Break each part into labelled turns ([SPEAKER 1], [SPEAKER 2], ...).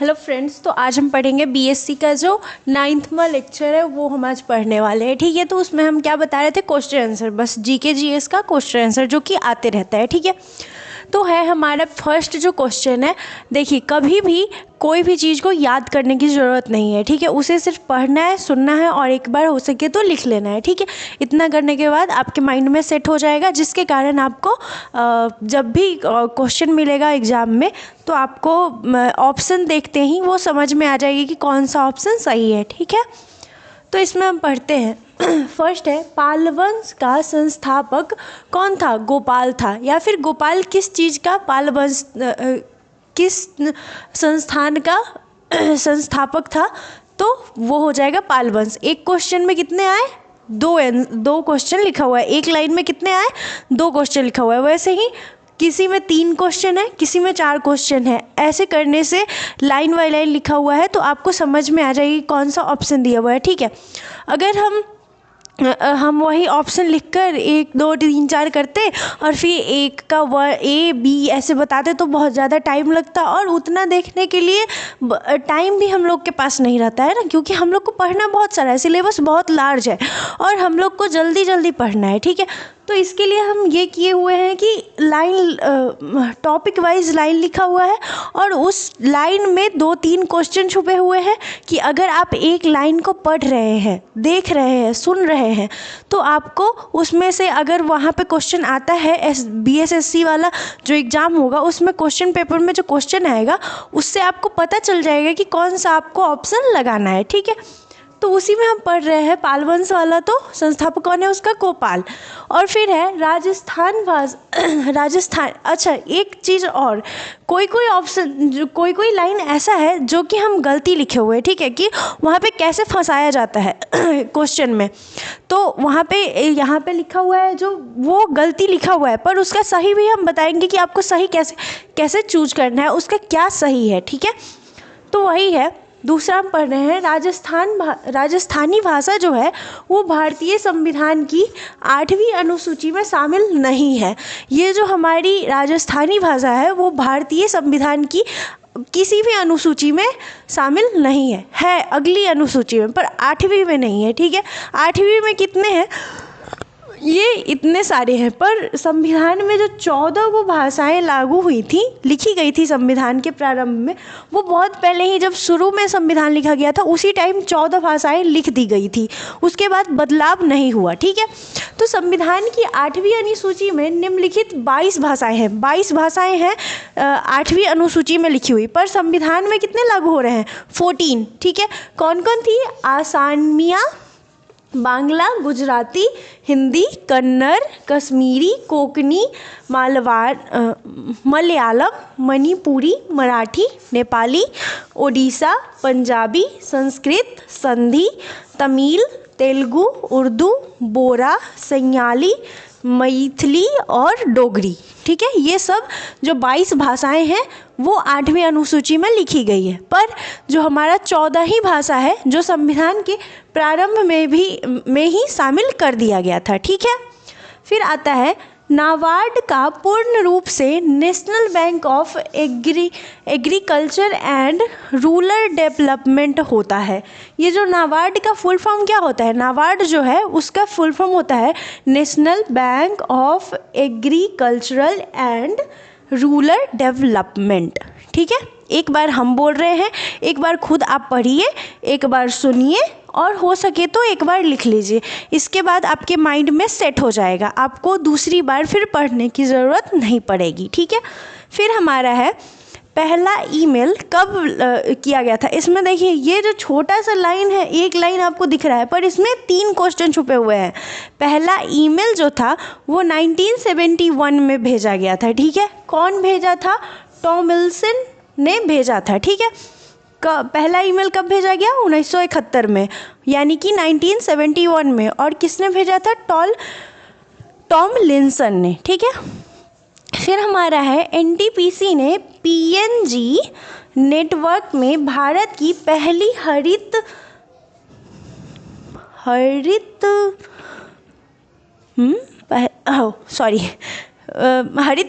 [SPEAKER 1] Hello friends, तो आज हम पढ़ेंगे बीएससी का जो 9वां लेक्चर है वो हम आज पढ़ने वाले हैं। ठीक है, तो उसमें हम क्या बता रहे थे, क्वेश्चन आंसर, बस जीके जीएस का क्वेश्चन आंसर जो कि आते रहता है। ठीक है, तो है हमारा फर्स्ट जो क्वेश्चन है। देखिए, कभी भी कोई भी चीज़ को याद करने की ज़रूरत नहीं है। ठीक है, उसे सिर्फ पढ़ना है, सुनना है और एक बार हो सके तो लिख लेना है। ठीक है, इतना करने के बाद आपके माइंड में सेट हो जाएगा, जिसके कारण आपको जब भी क्वेश्चन मिलेगा एग्ज़ाम में तो आपको ऑप्शन देखते ही वो समझ में आ जाएगी कि कौन सा ऑप्शन सही है। ठीक है, तो इसमें हम पढ़ते हैं। फर्स्ट है, पाल वंश का संस्थापक कौन था? गोपाल था। या फिर गोपाल किस चीज़ का, पाल वंश किस संस्थान का संस्थापक था? तो वो हो जाएगा पाल वंश। एक क्वेश्चन में कितने आए? दो क्वेश्चन लिखा हुआ है। एक लाइन में कितने आए? 2 क्वेश्चन लिखा हुआ है। वैसे ही किसी में 3 क्वेश्चन है, किसी में 4 क्वेश्चन है। ऐसे करने से लाइन बाय लाइन लिखा हुआ है तो आपको समझ में आ जाएगी कौन सा ऑप्शन दिया हुआ है। ठीक है, अगर हम वही ऑप्शन लिखकर 1 2 3 4 करते और फिर एक का ए बी ऐसे बताते तो बहुत ज़्यादा टाइम लगता, और उतना देखने के लिए टाइम भी हम लोग के पास नहीं रहता है ना, क्योंकि हम लोग को पढ़ना बहुत सारा है, सिलेबस बहुत लार्ज है और हम लोग को जल्दी जल्दी पढ़ना है। ठीक है, तो इसके लिए हम ये किए हुए हैं कि लाइन टॉपिक वाइज लाइन लिखा हुआ है और उस लाइन में 2-3 क्वेश्चन छुपे हुए हैं कि अगर आप एक लाइन को पढ़ रहे हैं, देख रहे हैं, सुन रहे हैं तो आपको उसमें से अगर वहाँ पे क्वेश्चन आता है, बीएसएससी वाला जो एग्ज़ाम होगा उसमें क्वेश्चन पेपर में जो क्वेश्चन आएगा उससे आपको पता चल जाएगा कि कौन सा आपको ऑप्शन लगाना है। ठीक है, तो उसी में हम पढ़ रहे हैं। पाल वंश वाला तो संस्थापक कौन है उसका? गोपाल। और फिर है राजस्थान राजस्थान। अच्छा, एक चीज़ और, कोई ऑप्शन, कोई लाइन ऐसा है जो कि हम गलती लिखे हुए हैं। ठीक है, कि वहाँ पे कैसे फंसाया जाता है क्वेश्चन में, तो वहाँ पे यहाँ पे लिखा हुआ है जो वो गलती लिखा हुआ है, पर उसका सही भी हम बताएंगे कि आपको सही कैसे चूज करना है, उसका क्या सही है। ठीक है, तो वही है। दूसरा हम पढ़ रहे हैं, राजस्थानी भाषा जो है वो भारतीय संविधान की 8वीं अनुसूची में शामिल नहीं है। ये जो हमारी राजस्थानी भाषा है वो भारतीय संविधान की किसी भी अनुसूची में शामिल नहीं है अगली अनुसूची में, पर 8वीं में नहीं है। ठीक है, 8वीं में कितने हैं? ये इतने सारे हैं, पर संविधान में जो 14 वो भाषाएं लागू हुई थी, लिखी गई थी संविधान के प्रारंभ में, वो बहुत पहले ही जब शुरू में संविधान लिखा गया था उसी टाइम 14 भाषाएं लिख दी गई थी, उसके बाद बदलाव नहीं हुआ। ठीक है, तो संविधान की 8वीं अनुसूची में निम्नलिखित 22 भाषाएं हैं। 22 भाषाएं हैं 8वीं अनुसूची में लिखी हुई, पर संविधान में कितने लागू हो रहे हैं? 14। ठीक है, कौन कौन थी? आसामिया, बांग्ला, गुजराती, हिंदी, कन्नड़, कश्मीरी, कोंकणी, मलयालम, मणिपुरी, मराठी, नेपाली, ओडिशा, पंजाबी, संस्कृत, सिंधी, तमिल, तेलुगु, उर्दू, बोरा, संयाली, मैथिली और डोगरी। ठीक है, ये सब जो 22 भाषाएं हैं वो 8वीं अनुसूची में लिखी गई है, पर जो हमारा 14 ही भाषा है जो संविधान के प्रारंभ में ही शामिल कर दिया गया था। ठीक है, फिर आता है, नाबार्ड का पूर्ण रूप से national bank of agriculture and rural development होता है। ये जो नाबार्ड का फुल फॉर्म क्या होता है? नाबार्ड जो है उसका फुल फॉर्म होता है national bank of agricultural and rural development. ठीक है, एक बार हम बोल रहे हैं, एक बार खुद आप पढ़िए, एक बार सुनिए और हो सके तो एक बार लिख लीजिए। इसके बाद आपके माइंड में सेट हो जाएगा, आपको दूसरी बार फिर पढ़ने की ज़रूरत नहीं पड़ेगी। ठीक है, फिर हमारा है, पहला ईमेल कब किया गया था? इसमें देखिए, ये जो छोटा सा लाइन है, एक लाइन आपको दिख रहा है, पर इसमें 3 क्वेश्चन छुपे हुए हैं। पहला ईमेल जो था वो 1971 में भेजा गया था। ठीक है, कौन भेजा था? टॉमलिंसन ने भेजा था। ठीक है, पहला ईमेल कब भेजा गया? 1971 में, यानी कि 1971 में। और किसने भेजा था? टॉमलिंसन ने। ठीक है, फिर हमारा है, एनटीपीसी ने पीएनजी नेटवर्क में भारत की पहली हरित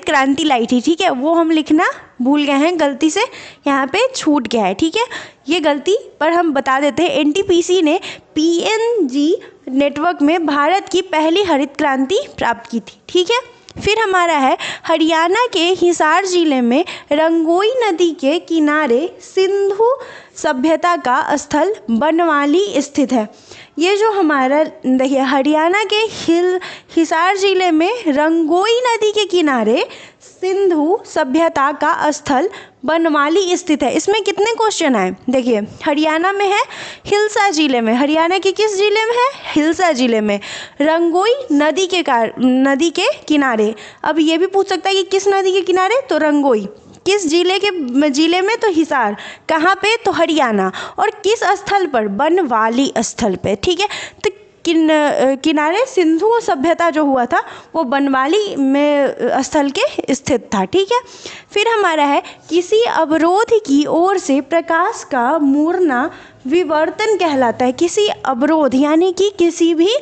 [SPEAKER 1] क्रांति लाई थी। ठीक है, वो हम लिखना भूल गए हैं, गलती से यहाँ पे छूट गया है, ठीक है। ये गलती पर हम बता देते हैं, एनटीपीसी ने पीएनजी नेटवर्क में भारत की पहली हरित क्रांति प्राप्त की थी, ठीक है। फिर हमारा है हरियाणा के हिसार जिले में रंगोई नदी के किनारे सिंधु सभ्यता का स्थल बनवाली स्थित है। ये जो हमारा देखिए हरियाणा के हिसार जिले में रंगोई नदी के किनारे सिंधु सभ्यता का स्थल बनवाली स्थित है। इसमें कितने क्वेश्चन आए देखिए, हरियाणा में है, हिलसा जिले में, हरियाणा के किस जिले में है, हिलसा जिले में, रंगोई नदी के किनारे। अब ये भी पूछ सकता है कि किस नदी के किनारे, तो रंगोई, किस जिले में, तो हिसार, कहाँ पे, तो हरियाणा, और किस स्थल पर, बनवाली स्थल पे, ठीक है। तो किनारे सिंधु सभ्यता जो हुआ था वो बनवाली में स्थल के स्थित था, ठीक है। फिर हमारा है किसी अवरोध की ओर से प्रकाश का मुड़ना विवर्तन कहलाता है। किसी अवरोध यानी कि किसी भी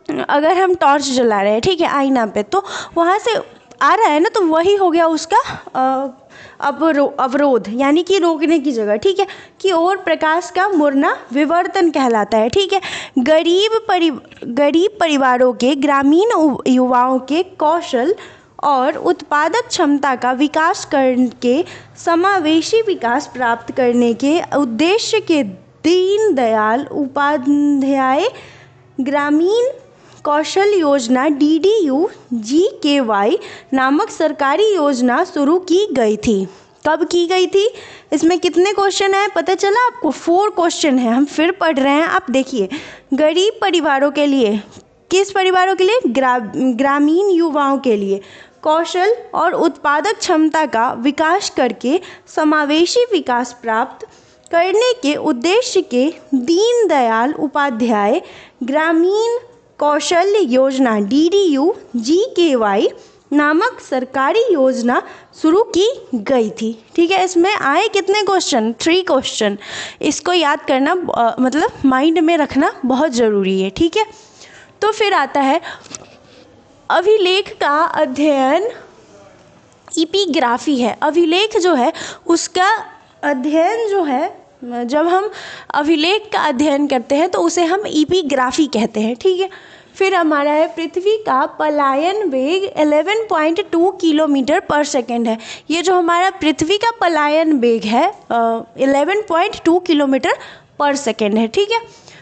[SPEAKER 1] अगर हम टॉर्च जला रहे हैं, ठीक है, आईना पे, तो वहाँ से आ रहा है ना, तो वही हो गया उसका अवरोध यानी कि रोकने की जगह, ठीक है, की ओर प्रकाश का मुड़ना विवर्तन कहलाता है, ठीक है। गरीब परिवारों के ग्रामीण युवाओं के कौशल और उत्पादक क्षमता का विकास करके समावेशी विकास प्राप्त करने के उद्देश्य के दीनदयाल उपाध्याय ग्रामीण कौशल योजना DDU-GKY नामक सरकारी योजना शुरू की गई थी। कब की गई थी? इसमें कितने क्वेश्चन हैं पता चला आपको? 4 क्वेश्चन हैं। हम फिर पढ़ रहे हैं, आप देखिए। गरीब परिवारों के लिए, किस परिवारों के लिए? ग्रामीण युवाओं के लिए कौशल और उत्पादक क्षमता का विकास करके समावेशी विकास प्राप्त करने के उद्देश्य के दीनदयाल उपाध्याय ग्रामीण कौशल योजना DDU-GKY नामक सरकारी योजना शुरू की गई थी, ठीक है। इसमें आए कितने क्वेश्चन? 3 क्वेश्चन। इसको याद करना मतलब माइंड में रखना बहुत ज़रूरी है, ठीक है। तो फिर आता है अभिलेख का अध्ययन, एपिग्राफी है। अभिलेख जो है उसका अध्ययन जो है, जब हम अभिलेख का अध्ययन करते हैं तो उसे हम एपिग्राफी कहते हैं, ठीक है। फिर हमारा है पृथ्वी का पलायन वेग 11.2 किलोमीटर पर सेकेंड है। ये जो हमारा पृथ्वी का पलायन वेग है 11.2 किलोमीटर पर सेकेंड है, ठीक है।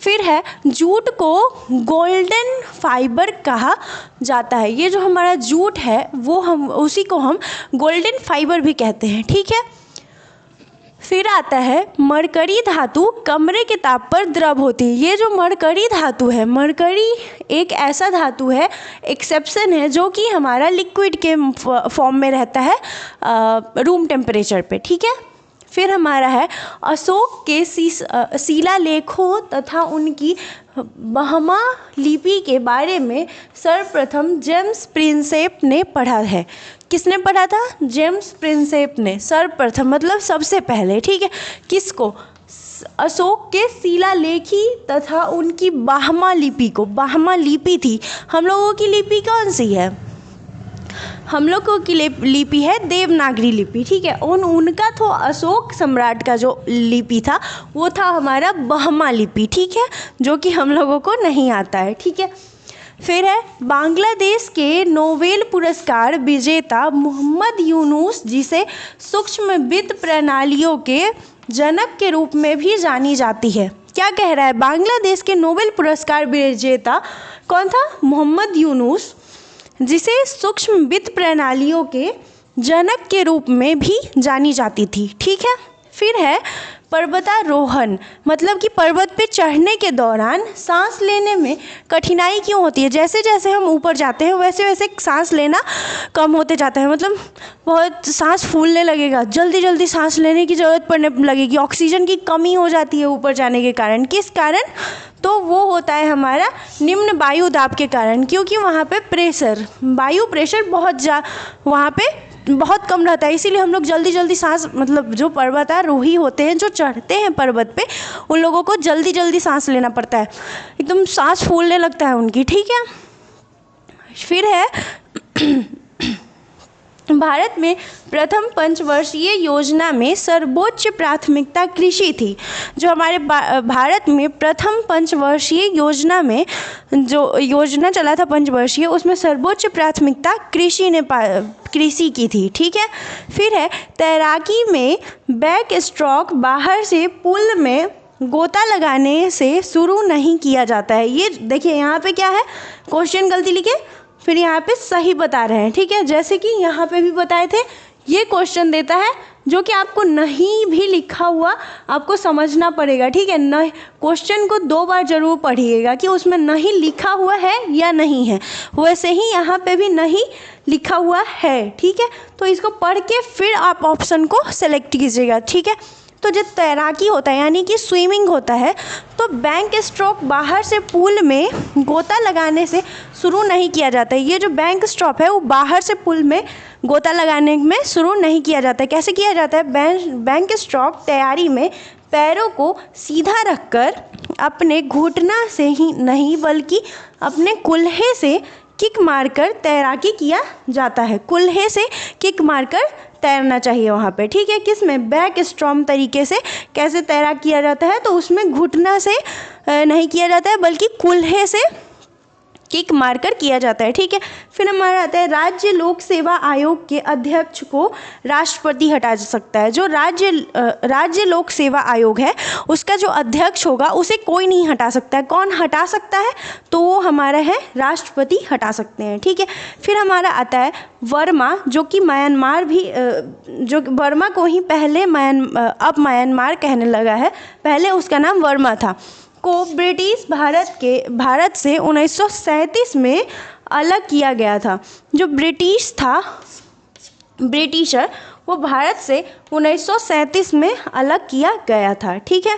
[SPEAKER 1] फिर है जूट को गोल्डन फाइबर कहा जाता है। ये जो हमारा जूट है वो हम उसी को हम गोल्डन फाइबर भी कहते हैं, ठीक है। फिर आता है मरकरी धातु कमरे के ताप पर द्रव होती है। ये जो मरकरी धातु है, मरकरी एक ऐसा धातु है, एक्सेप्शन है, जो कि हमारा लिक्विड के फॉर्म में रहता है रूम टेम्परेचर पे, ठीक है। फिर हमारा है अशोक के शिलालेखों तथा उनकी बहमा लिपि के बारे में सर्वप्रथम जेम्स प्रिंसेप ने पढ़ा है। किसने पढ़ा था? जेम्स प्रिंसेप ने, सर्वप्रथम मतलब सबसे पहले, ठीक है। किसको? अशोक के शिलालेखी तथा उनकी बाहमा लिपि को। बाहमा लिपि थी, हम लोगों की लिपि कौन सी है? हम लोगों की लिपि है देवनागरी लिपि, ठीक है। उनका तो अशोक सम्राट का जो लिपि था वो था हमारा बहमा लिपि, ठीक है, जो कि हम लोगों को नहीं आता है, ठीक है। फिर है बांग्लादेश के नोबेल पुरस्कार विजेता मोहम्मद यूनुस, जिसे सूक्ष्म वित्त प्रणालियों के जनक के रूप में भी जानी जाती है। क्या कह रहा है? बांग्लादेश के नोबेल पुरस्कार विजेता कौन था? मोहम्मद यूनुस, जिसे सूक्ष्म वित्त प्रणालियों के जनक के रूप में भी जानी जाती थी, ठीक है। फिर है पर्वतारोहण, मतलब कि पर्वत पे चढ़ने के दौरान सांस लेने में कठिनाई क्यों होती है? जैसे जैसे हम ऊपर जाते हैं वैसे वैसे सांस लेना कम होते जाता है, मतलब बहुत सांस फूलने लगेगा, जल्दी जल्दी सांस लेने की ज़रूरत पड़ने लगेगी, ऑक्सीजन की कमी हो जाती है ऊपर जाने के कारण। किस कारण? तो वो होता है हमारा निम्न वायु दाब के कारण, क्योंकि वहाँ पे प्रेशर, वायु प्रेशर वहाँ पे बहुत कम रहता है, इसीलिए हम लोग जल्दी जल्दी सांस, मतलब जो पर्वतारोही होते हैं जो चढ़ते हैं पर्वत पे, उन लोगों को जल्दी जल्दी सांस लेना पड़ता है, एकदम सांस फूलने लगता है उनकी, ठीक है। फिर है भारत में प्रथम पंचवर्षीय योजना में सर्वोच्च प्राथमिकता कृषि थी। जो हमारे भारत में प्रथम पंचवर्षीय योजना में जो योजना चला था पंचवर्षीय, उसमें सर्वोच्च प्राथमिकता कृषि की थी। ठीक है। फिर है तैराकी में बैक स्ट्रोक बाहर से पुल में गोता लगाने से शुरू नहीं किया जाता है। ये देखिए यहाँ पे क्या है, क्वेश्चन गलती लिखे, फिर यहाँ पे सही बता रहे हैं। ठीक है। जैसे कि यहाँ पे भी बताए थे, ये क्वेश्चन देता है जो कि आपको नहीं भी लिखा हुआ आपको समझना पड़ेगा। ठीक है। नहीं, क्वेश्चन को 2 बार जरूर पढ़िएगा कि उसमें नहीं लिखा हुआ है या नहीं है। वैसे ही यहाँ पे भी नहीं लिखा हुआ है। ठीक है। तो इसको पढ़ के फिर आप ऑप्शन को सेलेक्ट कीजिएगा। ठीक है। तो जब तैराकी होता है यानी कि स्विमिंग होता है, तो बैंक स्ट्रोक बाहर से पूल में गोता लगाने से शुरू नहीं किया जाता है। ये जो बैंक स्ट्रोक है वो बाहर से पूल में गोता लगाने में शुरू नहीं किया जाता है। कैसे किया जाता है? बैंक स्ट्रोक तैयारी में पैरों को सीधा रखकर अपने घुटना से ही नहीं बल्कि अपने कुल्हे से किक मारकर तैराकी किया जाता है। कुल्हे से किक मारकर तैरना चाहिए वहाँ पे। ठीक है। किस में? बैक स्ट्रोक तरीके से कैसे तैराक किया जाता है, तो उसमें घुटना से नहीं किया जाता है बल्कि कुल्हे से किक मारकर किया जाता है। ठीक है। फिर हमारा आता है राज्य लोक सेवा आयोग के अध्यक्ष को राष्ट्रपति हटा सकता है। जो राज्य लोक सेवा आयोग है उसका जो अध्यक्ष होगा उसे कोई नहीं हटा सकता है। कौन हटा सकता है? तो वो हमारा है राष्ट्रपति हटा सकते हैं। ठीक है। फिर हमारा आता है वर्मा, जो कि म्यांमार भी जो वर्मा को ही पहले अब म्यांमार कहने लगा है, पहले उसका नाम वर्मा था, को ब्रिटिश भारत से 1937 में अलग किया गया था। जो ब्रिटिशर वो भारत से 1937 में अलग किया गया था। ठीक है।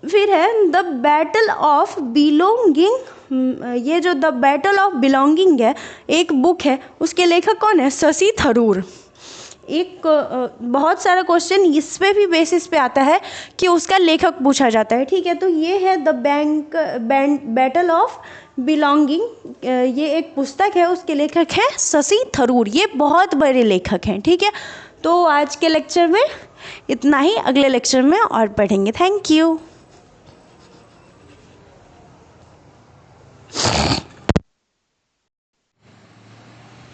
[SPEAKER 1] फिर है द बैटल ऑफ बिलोंगिंग। ये जो द बैटल ऑफ बिलोंगिंग है, एक बुक है, उसके लेखक कौन है? शशि थरूर। एक बहुत सारा क्वेश्चन इस पे भी बेसिस पे आता है कि उसका लेखक पूछा जाता है। ठीक है। तो ये है द बैटल ऑफ बिलोंगिंग। ये एक पुस्तक है, उसके लेखक है शशि थरूर। ये बहुत बड़े लेखक हैं। ठीक है। तो आज के लेक्चर में इतना ही, अगले लेक्चर में और पढ़ेंगे। Thank you.